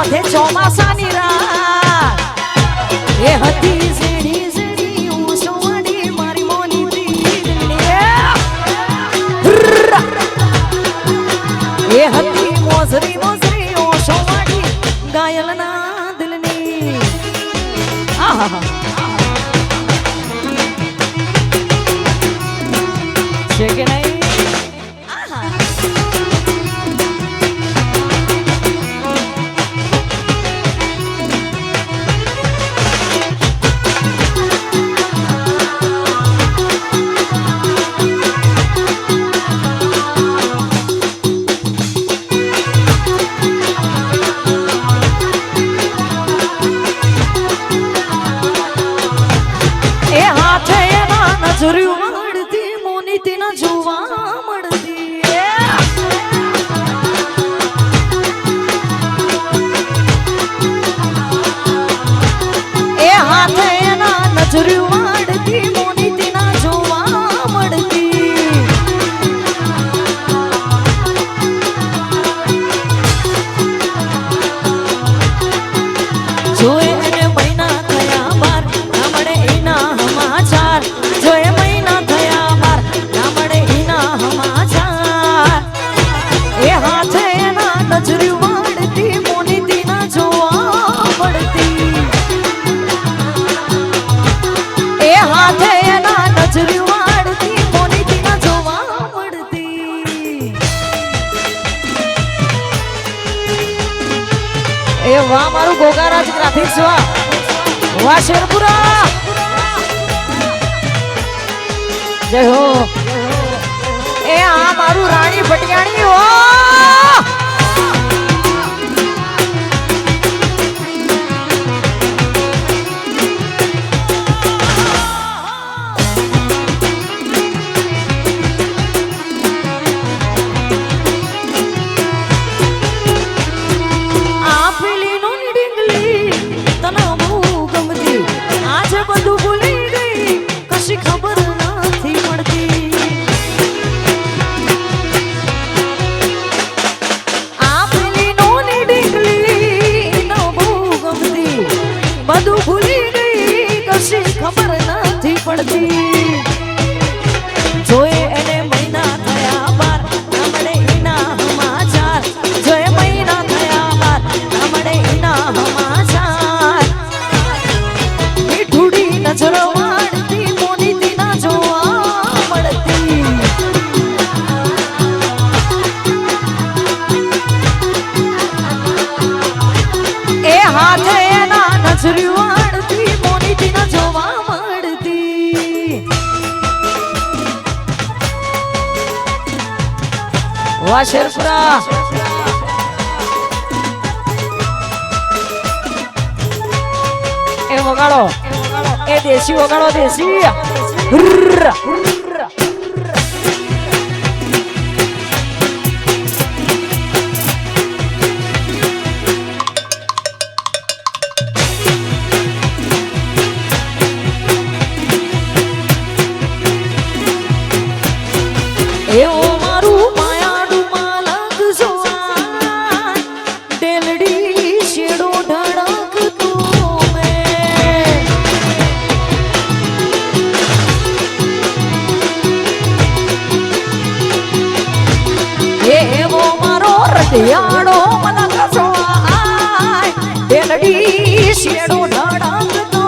મોઢે ચોમાસાની રાત એ હતી ઝીણી ઝીણી ઊંચવાડી મારી મોની દિલની એ હતી મોજરી મોજરી ઊંચવાડી ગાયલના દિલની આહા છે કે નહીં મળતી મોની તેના જોવા મળતી એ હાથે એના નજર્યું વાળતી મોની તેના જોવા મળતી જોએ એને મહિના થયા બાર ના મળે એના સમાચાર જોએ મહિના થયા બાર ના મળે એના સમાચાર એ હાથે એના નજર્યું વાળતી મોની તેના જોવા મળતી એ હાથે એના નજર્યું વાળતી મોની તેના જોવા મળતી એ વાહ મારું ગોગારાજ ગ્રાફિક્સ વાહ શેરપુરા જય હો એ આ મારું રાણી ભટિયાણી હો આ પેલી નો ડીંગલી તને બહુ ગમતી આજે બધું ભૂલી ગઈ કશી ખબર નથી પડતી આ પેલી નો ડીંગલી ન બહુ ગમતી બધું ભૂલી ગઈ કશી ખબર નથી પડતી જોએ એને મહિના થયા બાર ના મળે એના સમાચાર જોએ મહિના થયા બાર ના મળે એના સમાચાર મીઠુડી નજર વાળતી મોની તેના જોવા મળતી એ હાથે એના નજર્યું વાળતી મોની તેના જોવા મળતી વાહ શેરપુરા એ વગાડો એ દેશી વગાડો દેશી એવો મારું માયાડું માલક જોવા ડેલડી શેડો ધડકતો મેં એવો મારો રટિયાડો મલક જોવા ડેલડી શેડો ધડકતો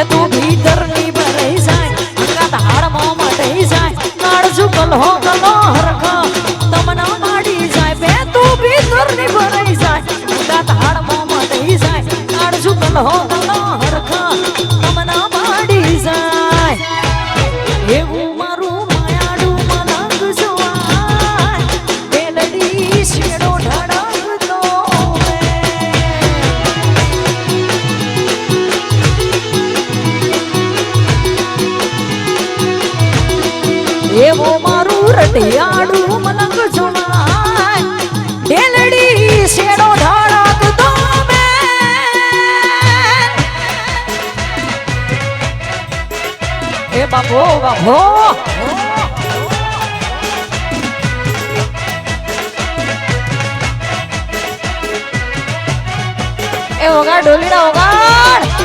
તું ભીતરની ભરાઈ જાય અંગાત હાડમાં મટાઈ જાય કાળજુ કલહો કલો હરખા તમના માડી જાય બે તું ભીતરની ભરાઈ જાય અંગાત હાડમાં મટાઈ જાય કાળજુ કલહો કલો હરખા તમના માડી જાય એવું મારું માયાડું મલક જોવા બેલડી શેડો ઢળકતો એવો મારું રટિયાડું મલક જોવાય ડેલડી શેડો ધડકતો મેં હો એ ઓગાડ ડોલીડા ઓગાડ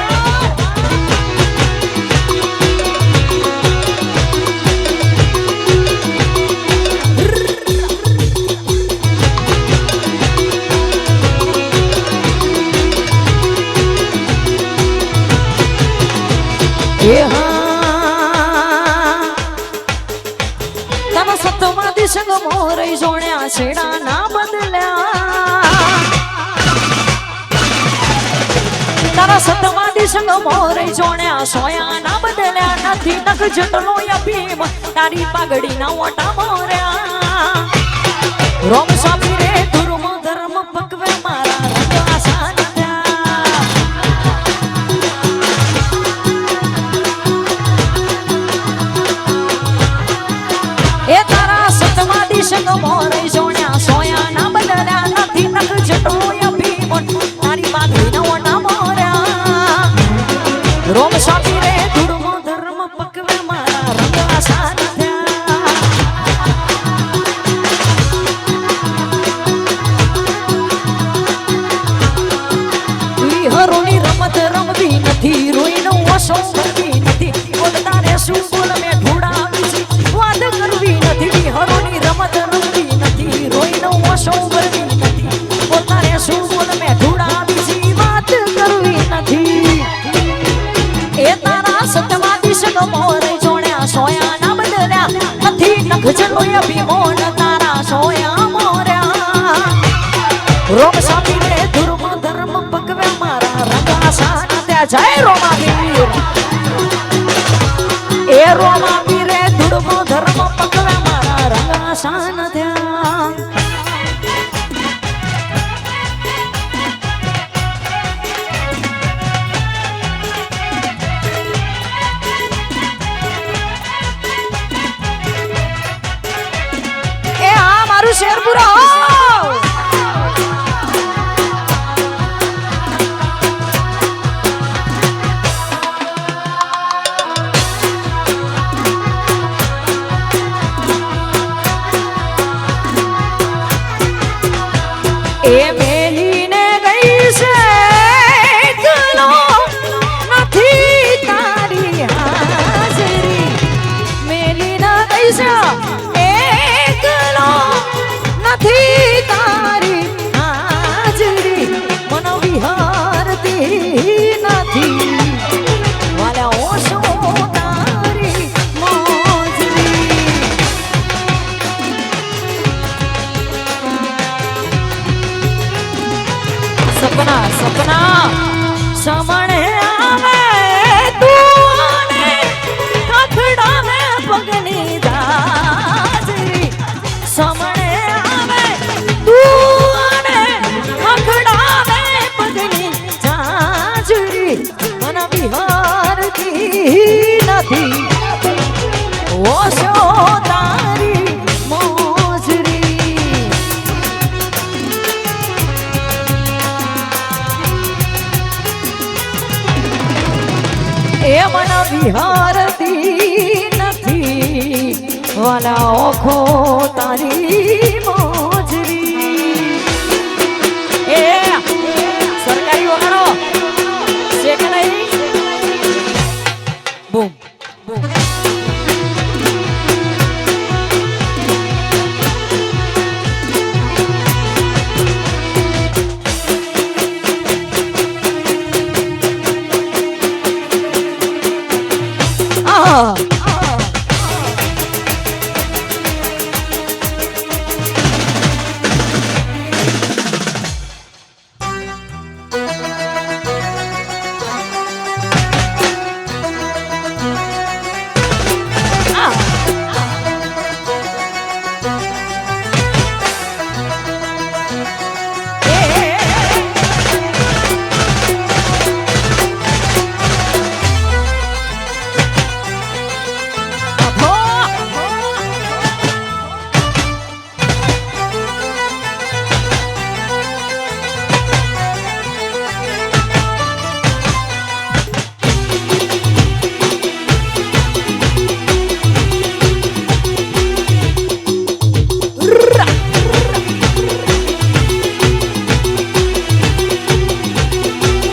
તન સતમાં દિશંગ મોરઈ જોણ્યા છેડા ના બદલ્યા તારા સતમાં દિશંગ મોરઈ જોણ્યા સોયા ના બદલ્યા નથી નખ જટલો ભીમ તારી પાઘડી ના ઓટા મોર્યા રોમ સ્વામી રે ધર્મ ધર્મ પકવે મારા રંગ આસાન એ તારા સતમા દિશંગ મોરઈ જોણ્યા સોયા ના બદલ્યા નથી નખ જટોય ભીમ તારી પાઘડી ના ઓટા મોર્યા રોમ સ્વામી રે ધર્મ ધર્મ પકવે મારા રંગ આસાન હરોની રમત રમવી નથી રોઈનો ઓછો કરવી નથી બોલતા રે શું બોલ મેં ઢોળાવી છે વાત કરવી નથી હરોની રમત રમવી નથી રોઈનો ઓછો કરવી નથી બોલતા રે શું બોલ મેં ઢોળાવી છે વાત કરવી નથી એ તારા સતમા દિશંગ મોરઈ જોણ્યા સોયા ના બદલ્યા નથી નખ જલોય ભીમોન તારા સોયા મોર્યા રોમ સ્વામી રે ધર્મ ધર્મ પકવે મારા રંગ આસાન ત્યાં જય રોમાવીર એ રોમાવીર રે ધર્મ ધર્મ પકવે મારા રંગ આસાન ત્યાં એ આ મારું શેરપુરા એ મેલીને ગઈ છે એકલો નથી તારી હાજરી મેલીને ગઈ છે એકલો નથી તારી હાજરી મન વિહારતી નથી વાલા ઓછો તારી મોજરી સપના સપના સમણે આવે તું આને કથડાવે પગની દાજરી સમણે આવે તું આને કથડાવે પગની દાજરી મન વિહારતી નથી ઓછો તારી મોજરી એ મન વિહારતી નથી વાલા ઓખો તારી